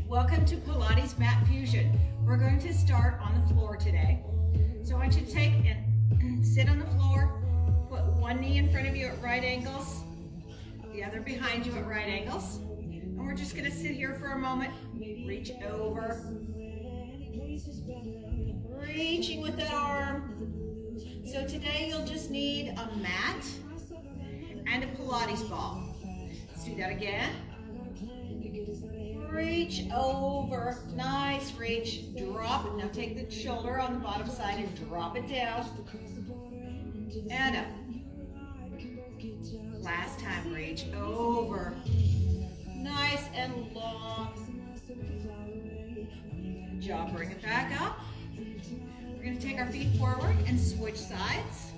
Welcome to Pilates Mat Fusion. We're going to start on the floor today. So I want you to take and sit on the floor, put one knee in front of you at right angles, the other behind you at right angles. And we're just gonna sit here for a moment, reach over, reaching with that arm. So today you'll just need a mat and a Pilates ball. Let's do that again. Reach over, nice reach, drop it. Now take the shoulder on the bottom side and drop it down, and up. Last time, reach over, nice and long. Good job, bring it back up. We're gonna take our feet forward and switch sides.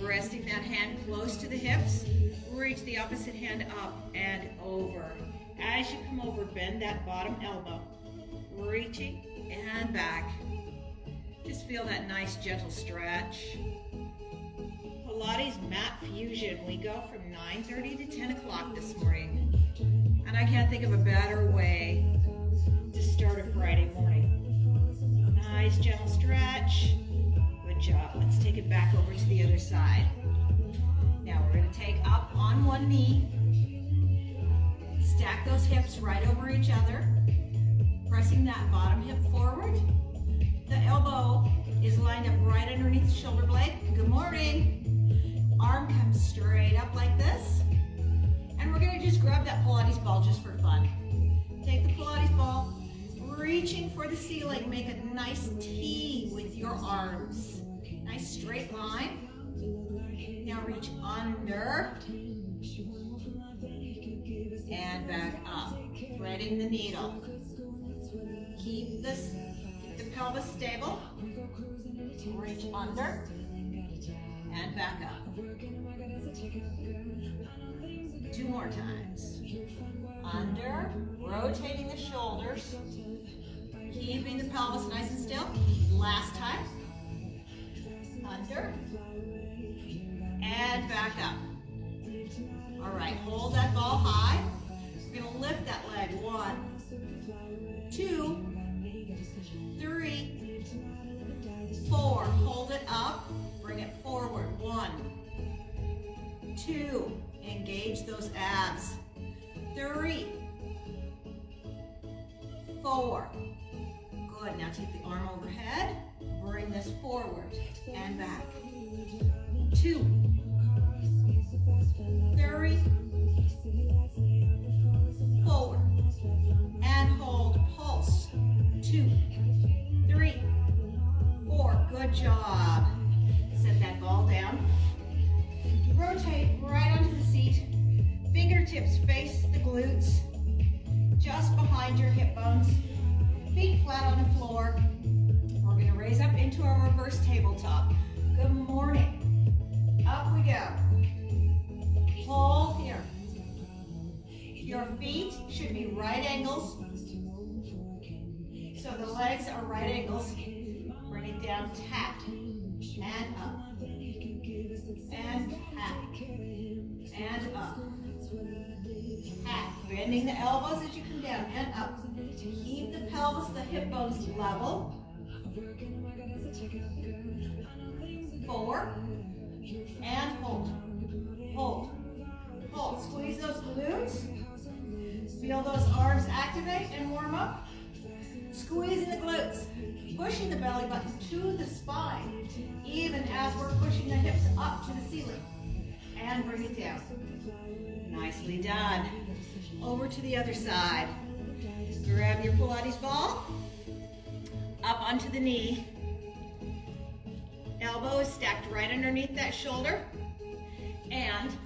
Resting that hand close to the hips. Reach the opposite hand up and over. As you come over, bend that bottom elbow. Reaching and back. Just feel that nice gentle stretch. Pilates Mat Fusion. We go from 9:30 to 10 o'clock this morning. And I can't think of a better way to start a Friday morning. Nice gentle stretch. Good job. Let's take it back over to the other side. Now we're going to take up on one knee, stack those hips right over each other, pressing that bottom hip forward. The elbow is lined up right underneath the shoulder blade. Good morning. Arm comes straight up like this. And we're going to just grab that Pilates ball just for fun. Take the Pilates ball, reaching for the ceiling. Make a nice T with your arms. Nice straight line. Now reach under and back up, threading the needle. Keep the pelvis stable. Reach under and back up. 2 more times. Under, rotating the shoulders, keeping the pelvis nice and still. Last time. Under and back up. All right, hold that ball high. We're gonna lift that leg. 1, 2, 3, 4. Hold it up, bring it forward. 1, 2, engage those abs. 3, 4. Good, now take the arm overhead, bring this forward and back. 2, 3, 4, and hold, pulse. 2, 3, 4, good job. Set that ball down. Rotate right onto the seat. Fingertips face the glutes, just behind your hip bones. Feet flat on the floor. We're going to raise up into our reverse tabletop. Good morning. Up we go. Hold here. Your feet should be right angles. So the legs are right angles. Bring it down, tap, and up. And tap, and up. Tap. Bending the elbows as you come down, and up. Keep the pelvis, the hip bones level. 4, and hold. Hold. Hold. Squeeze those glutes. Feel those arms activate and warm up. Squeezing the glutes. Pushing the belly button to the spine, even as we're pushing the hips up to the ceiling. And bring it down. Nicely done. Over to the other side. Grab your Pilates ball. Up onto the knee. Elbow is stacked right underneath that shoulder. And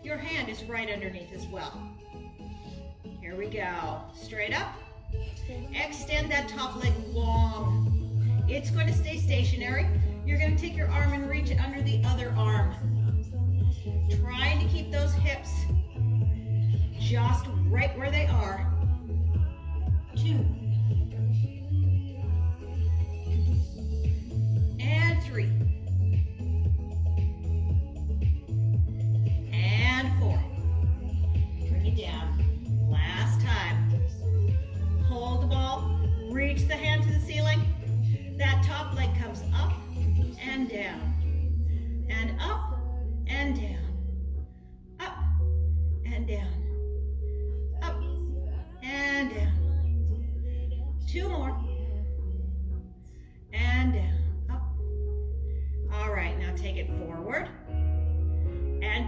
your hand is right underneath as well. Here we go. Straight up. Extend that top leg long. It's going to stay stationary. You're going to take your arm and reach it under the other arm. Trying to keep those hips just right where they are. 2. And 3. And 4.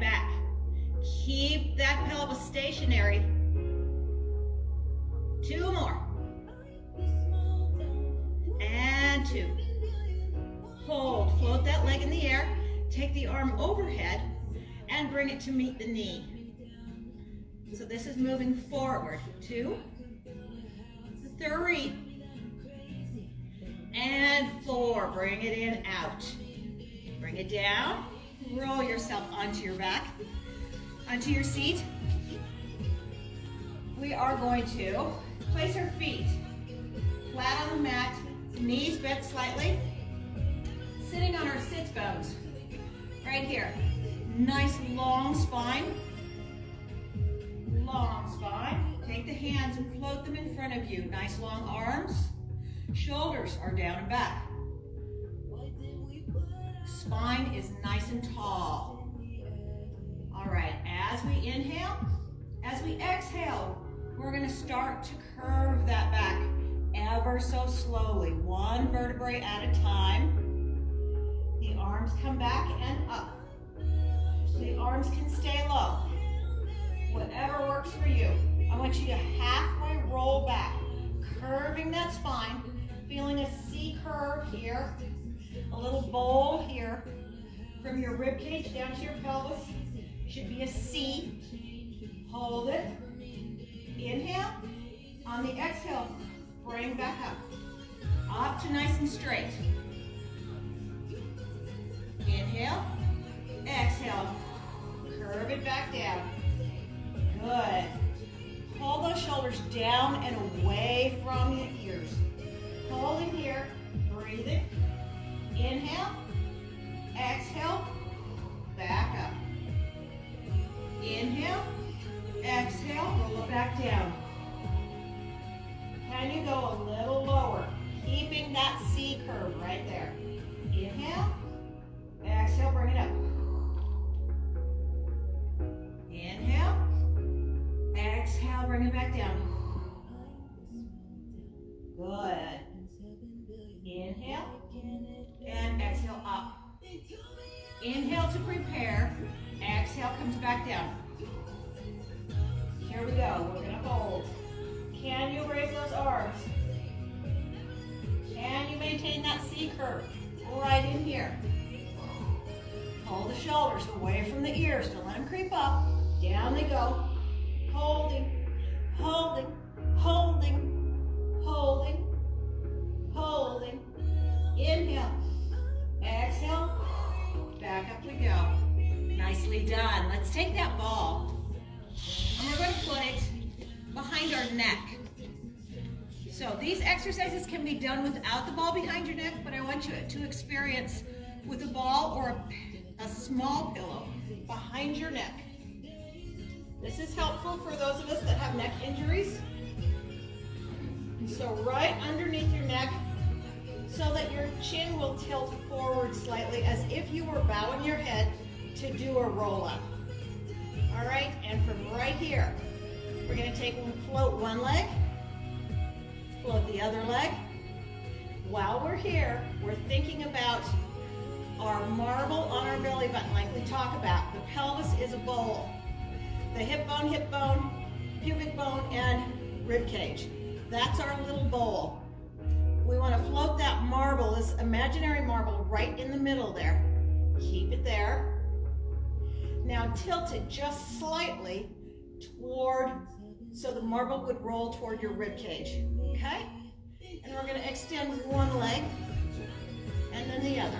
back. Keep that pelvis stationary. 2 more. And 2. Hold, float that leg in the air. Take the arm overhead and bring it to meet the knee. So this is moving forward. 2, 3, and 4. Bring it in, out. Bring it down. Roll yourself onto your back, onto your seat. We are going to place our feet flat on the mat, knees bent slightly, sitting on our sit bones. Right here. Nice long spine. Long spine. Take the hands and float them in front of you. Nice long arms. Shoulders are down and back. Spine is nice and tall. All right, as we inhale, as we exhale, we're going to start to curve that back ever so slowly, 1 vertebrae at a time. The arms come back and up. The arms can stay low. Whatever works for you. I want you to halfway roll back, curving that spine, feeling a C curve here, a little bowl here, from your rib cage down to your pelvis. Should be a C. Hold it. Inhale. On the exhale, bring back up. Up to nice and straight. Inhale. Exhale. Curve it back down. Good. Pull those shoulders down and away from your ears. Holding here. Breathing. Inhale. Exhale. Back up. Inhale. Exhale. Roll it back down. Can you go a little lower? Keeping that C curve right there. Inhale. Exhale. Bring it up. Inhale. Exhale. Bring it back down. Good. Inhale. And exhale up. Inhale to prepare. Exhale comes back down. Here we go. We're going to hold. Can you raise those arms? Can you maintain that C curve right in here? Pull the shoulders away from the ears. Don't let them creep up. Down they go. Holding, holding, holding, holding, holding. Inhale. Exhale. Back up we go. Nicely done. Let's take that ball and we're going to put it behind our neck. So these exercises can be done without the ball behind your neck, but I want you to experience with a ball or a small pillow behind your neck. This is helpful for those of us that have neck injuries. So right underneath your neck, so that your chin will tilt forward slightly as if you were bowing your head to do a roll-up. All right, and from right here, we're going to take and float one leg, float the other leg. While we're here, we're thinking about our marble on our belly button like we talk about. The pelvis is a bowl. The hip bone, pubic bone, and rib cage. That's our little bowl. We want to float that marble, this imaginary marble, right in the middle there. Keep it there. Now tilt it just slightly toward, so the marble would roll toward your rib cage, okay? And we're going to extend one leg and then the other.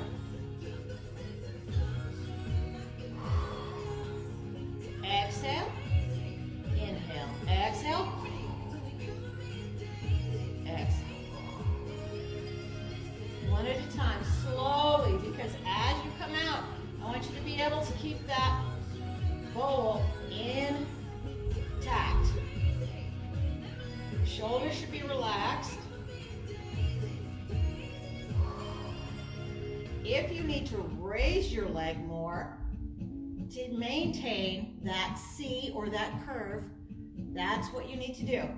Exhale, inhale, exhale, exhale. One at a time, slowly, because as you come out, I want you to be able to keep that bowl intact. Shoulders should be relaxed. If you need to raise your leg more to maintain that C or that curve, that's what you need to do.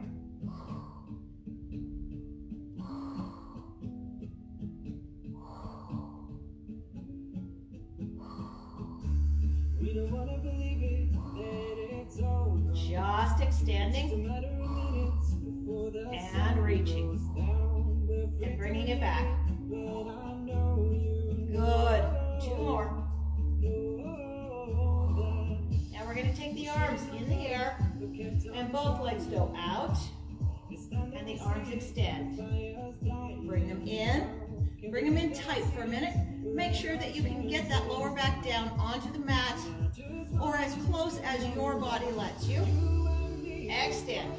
We don't want to believe Just extending and reaching and bringing it back. Good. 2 more. Now we're going to take the arms in the air and both legs go out and the arms extend. Bring them in tight for a minute. Make sure that you can get that lower back down onto the mat or as close as your body lets you. Extend.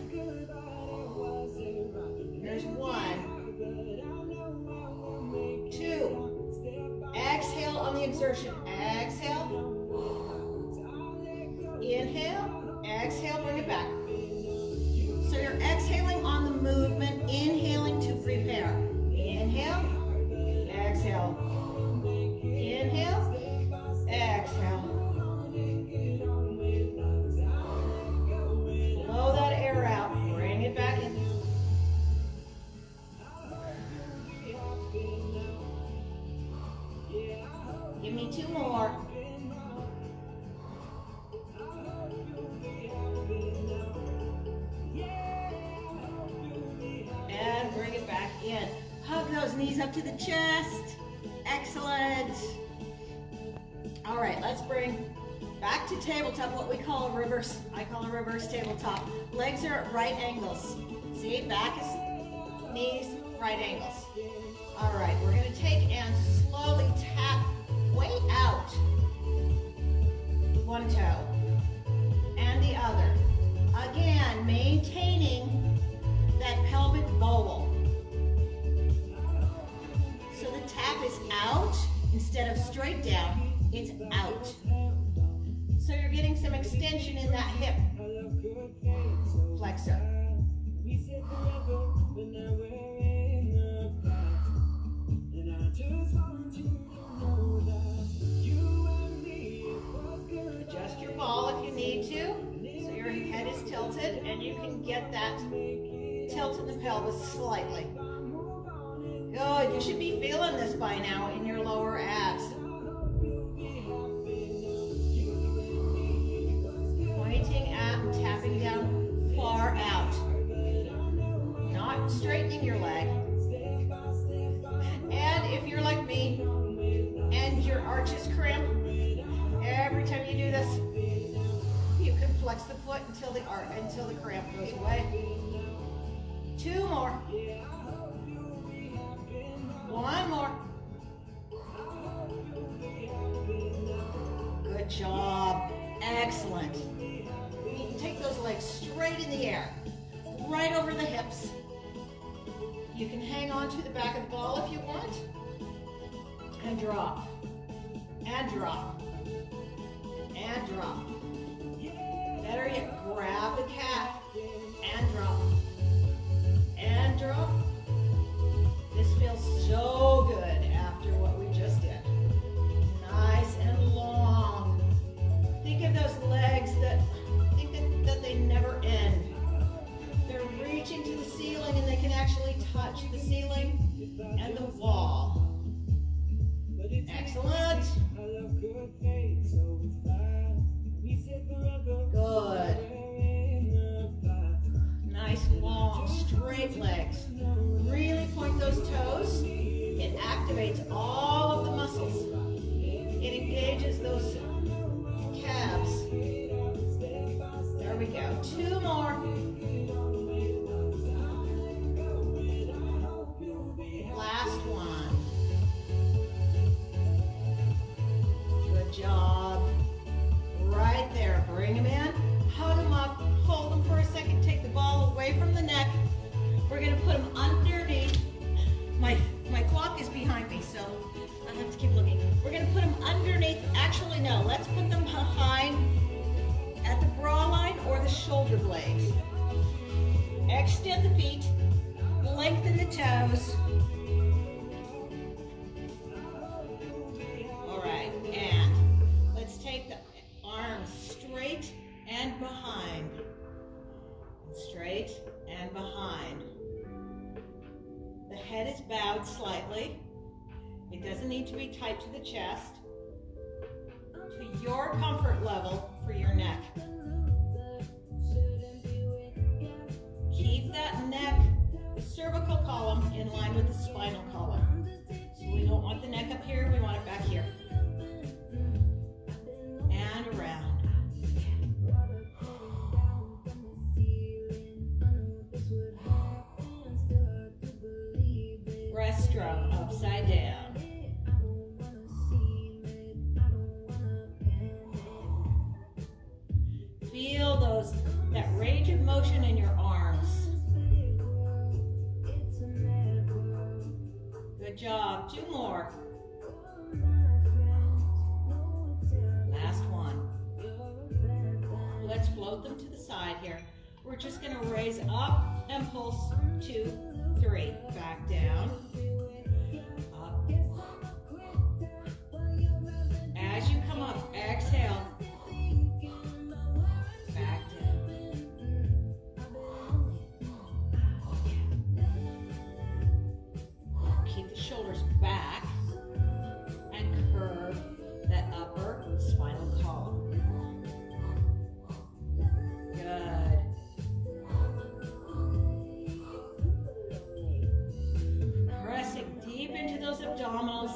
Here's 1, 2. Exhale on the exertion. Exhale. Inhale. Exhale, bring it back. So you're exhaling on the movement, inhaling to prepare. Inhale. Exhale. Inhale. Exhale. Blow that air out. Bring it back in. Give me 2 more. And bring it back in. Hug those knees up to the chest. Excellent. All right, let's bring back to tabletop, what we call a reverse. I call a reverse tabletop. Legs are at right angles. See, back is knees, right angles. All right, we're going to take and slowly tap way out. 1 toe and the other. Again, maintaining that pelvic bowl. So the tap is out instead of straight down, it's out. So you're getting some extension in that hip flexor. Adjust your ball if you need to, so your head is tilted and you can get that tilt in the pelvis slightly. Good, you should be feeling this by now in your lower abs. Pointing at and tapping down far out. Not straightening your leg. And if you're like me and your arches cramp, every time you do this, you can flex the foot until the cramp goes away. 2 more. 1 more. Good job. Excellent. You can take those legs straight in the air, right over the hips. You can hang on to the back of the ball if you want. And drop. And drop. And drop. Better yet, grab the calf and drop. And drop. This feels so good after what we just did. Nice and long. Think of those legs that they never end. They're reaching to the ceiling and they can actually touch the ceiling and the wall. Excellent. Good. Nice, long, straight legs. Really point those toes. It activates all of the muscles. It engages those calves. There we go. 2 more. Last one. Good job. Right there. Bring them in. Hug them up. Hold them for a second. Take the ball away from the neck. We're going to put them underneath. My clock is behind me, so I have to keep looking. We're going to put them underneath. Actually, no. Let's put them behind at the bra line or the shoulder blades. Extend the feet. Lengthen the toes. All right, and let's take the arms straight and behind. Straight and behind. The head is bowed slightly. It doesn't need to be tight to the chest. To your comfort level for your neck. in line with the spinal column. So we don't want the neck up here, we want it back here. And around. Breaststroke, upside down. Feel that range of motion in your arms. Good job. 2 more. Last one. Let's float them to the side here. We're just going to raise up and pulse. 2, 3. Back down. Up. As you come up, exhale. Back down. Keep the shoulders back and curve that upper spinal column. Good. Pressing deep into those abdominals.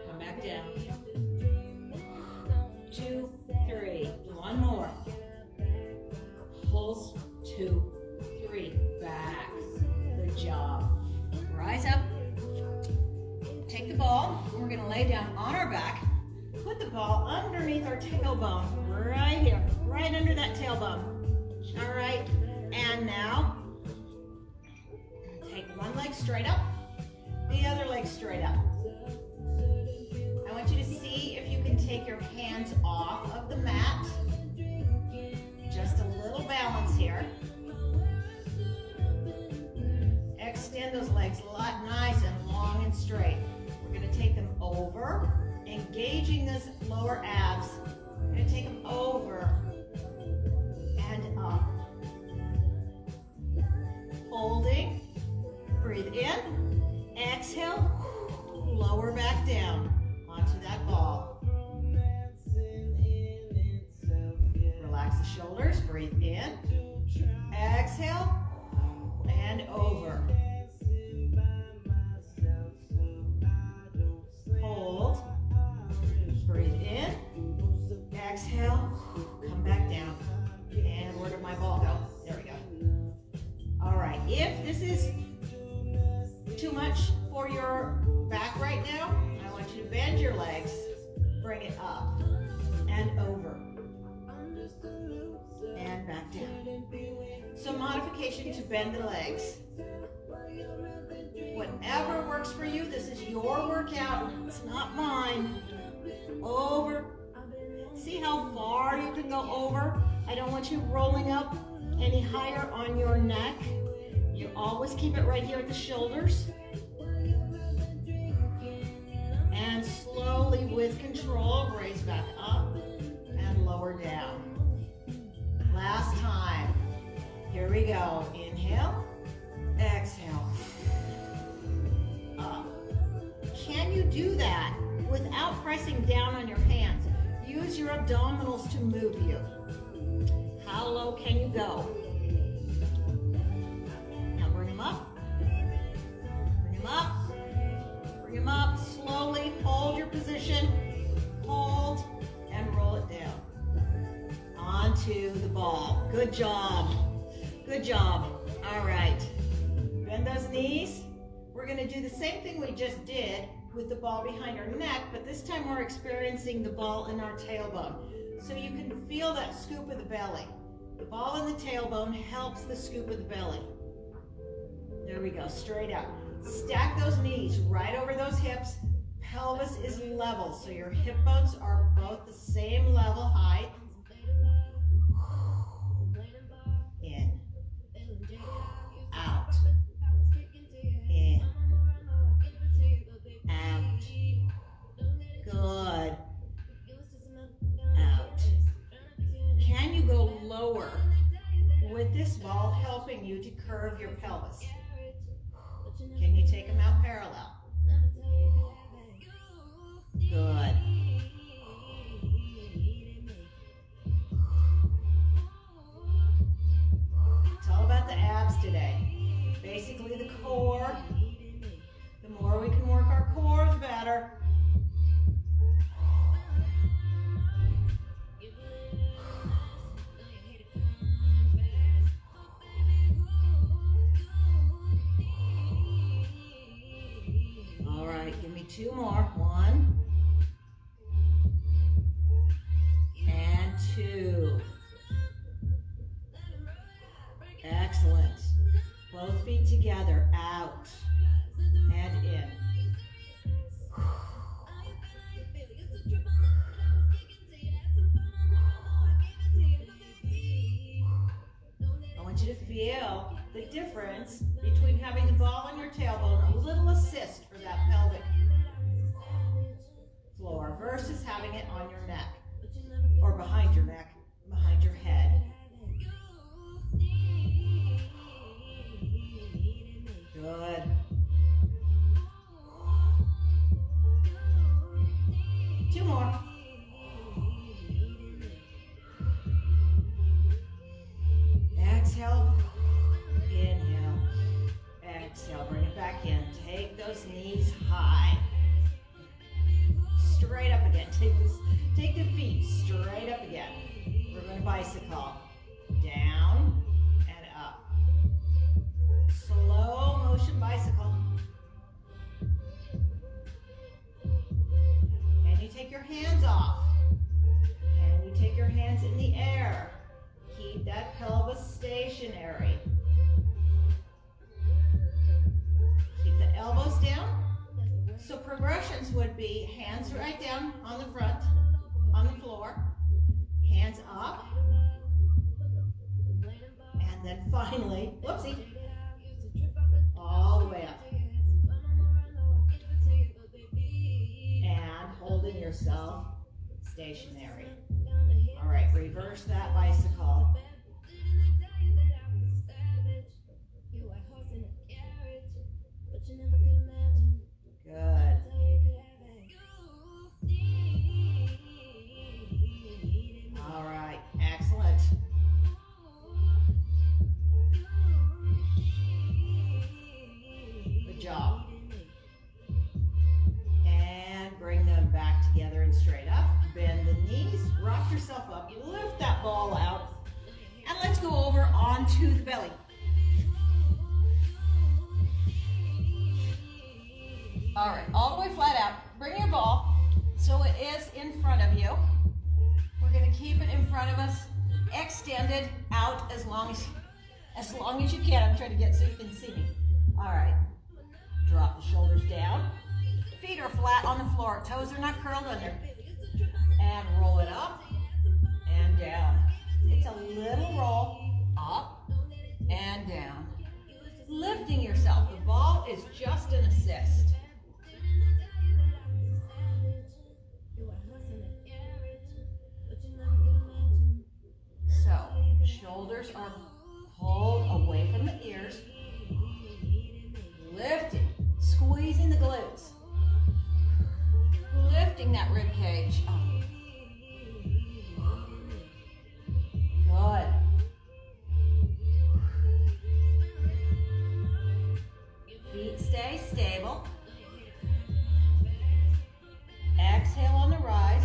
Come back down. 2, 3. 1 more. Pulse. 2, 3. Back. Good job. Rise up. Take the ball. We're going to lay down on our back. Put the ball underneath our tailbone. Right here. Right under that tailbone. All right. And now, take one leg straight up. The other leg straight up. I want you to see if you can take your hands off of the mat. Just a little balance here. Extend those legs nice and long and straight. We're going to take them over, engaging those lower abs. We're going to take them over and up. Holding. Breathe in. Exhale. Lower back down onto that ball. Relax the shoulders. Breathe in. Exhale. And over. Hold. Breathe in. Exhale. Come back down. And where did my ball go? There we go. All right. If this is too much for your back right now, I want you to bend your legs. Bring it up and over. And back down. So modification to bend the legs. Whatever works for you, this is your workout. It's not mine. Over. See how far you can go over? I don't want you rolling up any higher on your neck. You always keep it right here at the shoulders. And slowly, with control, raise back up and lower down. Last time. Here we go. Inhale. Exhale. Up. Can you do that without pressing down on your hands? Use your abdominals to move you. How low can you go? Now bring them up. Bring them up. Bring them up. Slowly hold your position. Hold and roll it down. Onto the ball. Good job. Good job. All right. Bend those knees. We're going to do the same thing we just did with the ball behind our neck, but this time we're experiencing the ball in our tailbone. So you can feel that scoop of the belly. The ball in the tailbone helps the scoop of the belly. There we go. Straight up. Stack those knees right over those hips. Pelvis is level, so your hip bones are both the same level height. In. Out. In. Out. Good. Out. Can you go lower with this ball helping you to curve your pelvis? Can you take them out parallel? Good. 2 more. 1 and 2. Excellent. Both feet together, out and in. I want you to feel the difference between having the ball on your tailbone, a little assist for that pelvic floor, versus having it on your neck or behind your neck, behind your head. Good. Two more. Exhale. Inhale. Exhale. Bring it back in. Take those knees high. Straight up again. Take the feet straight up again. We're going to bicycle. Down and up. Slow motion bicycle. And you take your hands off. And you take your hands in the air. Keep that pelvis stationary. Keep the elbows down. So progressions would be hands right down on the front, on the floor, hands up, and then finally, whoopsie, all the way up. And holding yourself stationary. All right, reverse that bicycle. Good. All right, excellent. Good job. And bring them back together and straight up. Bend the knees, rock yourself up, lift that ball out, and let's go over onto the belly. All right, all the way flat out. Bring your ball so it is in front of you. We're going to keep it in front of us, extended out as long as you can. I'm trying to get so you can see me. All right, drop the shoulders down. Feet are flat on the floor. Toes are not curled under. And roll it up and down. It's a little roll up and down. Lifting yourself. The ball is just an assist. So, shoulders are pulled away from the ears. Lifting, squeezing the glutes. Lifting that rib cage up. Good. Feet stay stable. Exhale on the rise.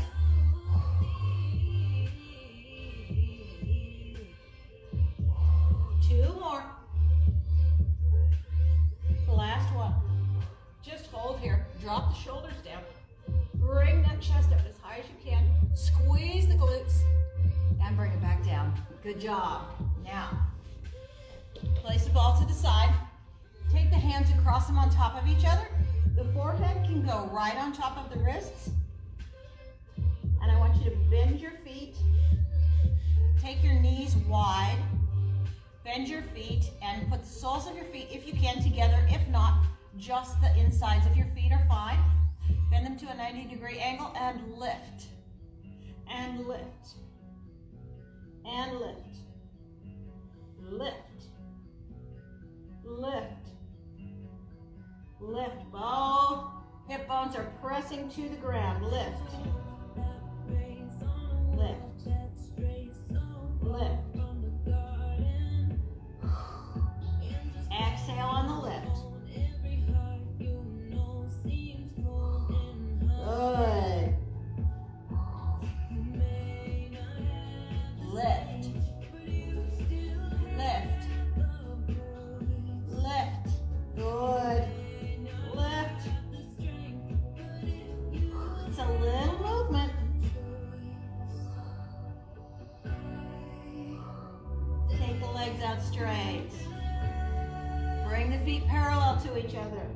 Two more. Last one. Just hold here. Drop the shoulders down. Bring that chest up as high as you can. Squeeze the glutes and bring it back down. Good job. Now, place the ball to the side. Take the hands and cross them on top of each other. The forehead can go right on top of the wrists. And I want you to bend your feet. Take your knees wide. Bend your feet and put the soles of your feet, if you can, together. If not, just the insides of your feet are fine. Bend them to a 90-degree angle and lift. And lift. And lift. Lift. Lift. Lift. Both hip bones are pressing to the ground. Lift. Lift. Lift. Exhale on the lift. Good. Lift. Lift. Lift. Good. Lift. Good, straight. Bring the feet parallel to each other.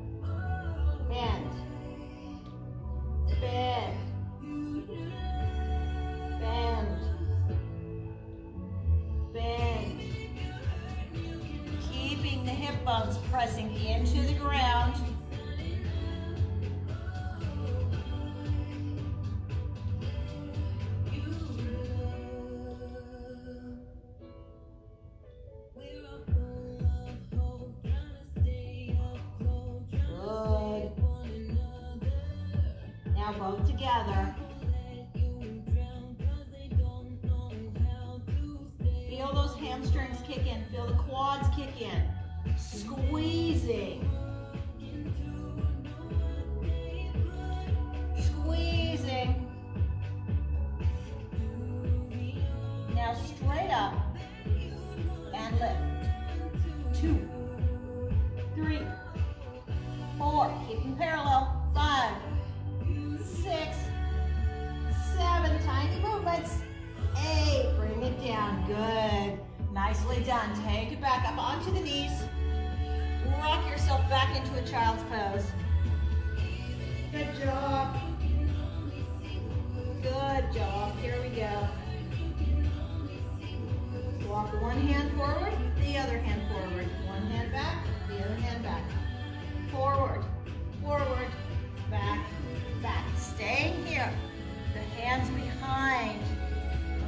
Bend. Bend. Bend. Bend. Keeping the hip bones pressing into the ground. Now both together. Feel those hamstrings kick in. Feel the quads kick in. Squeezing. Squeezing. Now straight up and lift. 2, 3, 4. Keeping parallel. 5, 6, 7, tiny movements. 8, bring it down, good. Nicely done. Take it back up onto the knees. Rock yourself back into a child's pose. Good job. Good job, here we go. Walk one hand forward, the other hand forward. One hand back, the other hand back. Forward, forward, back, back. Stay here. The hands behind.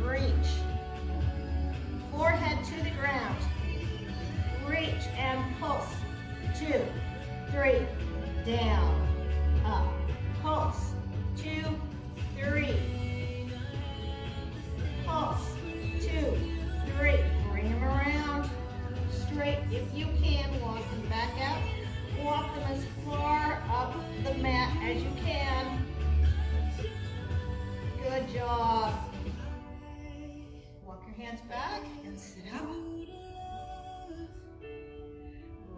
Reach. Forehead to the ground. Reach and pulse. 2, 3. Down. Up. Pulse. 2, 3. Pulse. 2, 3. Bring them around. Straight if you can. Walk them back out. Walk them as far up the mat as you can. Good job. Walk your hands back and sit up.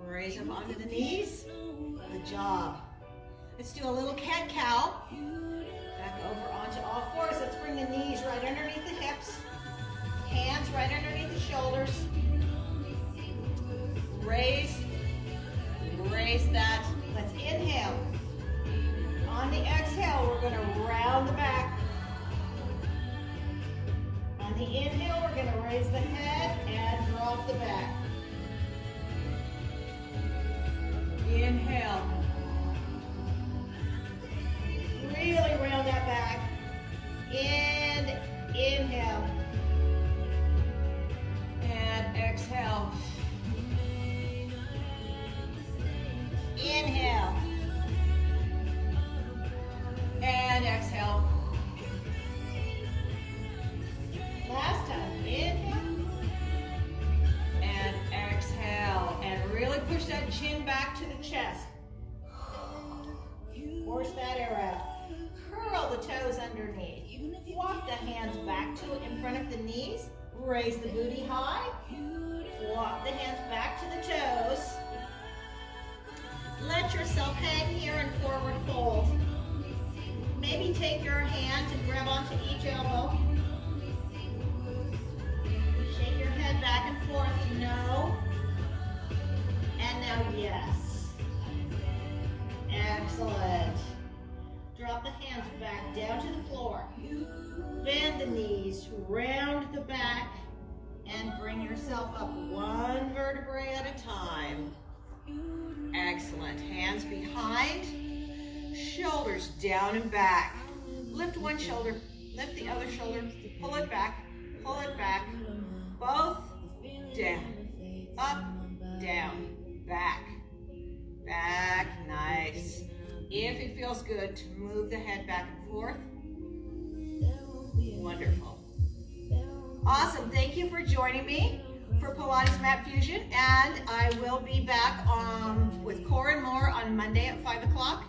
Raise up onto the knees. Good job. Let's do a little cat-cow. Back over onto all fours. Let's bring the knees right underneath the hips. Hands right underneath the shoulders. Raise that. Let's inhale. On the exhale, we're going to round the back. On the inhale, we're going to raise the head and drop the back. Inhale. Really round that back. And inhale. And exhale. Inhale. And exhale. Last time. Inhale. And exhale. And really push that chin back to the chest. Force that air out. Curl the toes underneath. Walk the hands back to in front of the knees. Raise the booty high. Walk the hands back to the toes. Let yourself hang here and forward fold. Maybe take your hands and grab onto each elbow. Shake your head back and forth. No. And now yes. Excellent. Drop the hands back down to the floor. Bend the knees, round the back, and bring yourself up one vertebrae at a time. Excellent. Hands behind, shoulders down and back. Lift one shoulder, lift the other shoulder, pull it back, both down, up, down, back, nice. If it feels good to move the head back and forth, wonderful. Awesome, thank you for joining me for Pilates Mat Fusion, and I will be back with Core and More on Monday at 5 o'clock,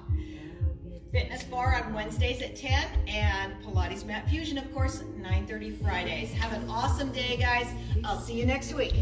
Fitness Bar on Wednesdays at 10, and Pilates Mat Fusion, of course, 9:30 Fridays. Have an awesome day, guys. I'll see you next week.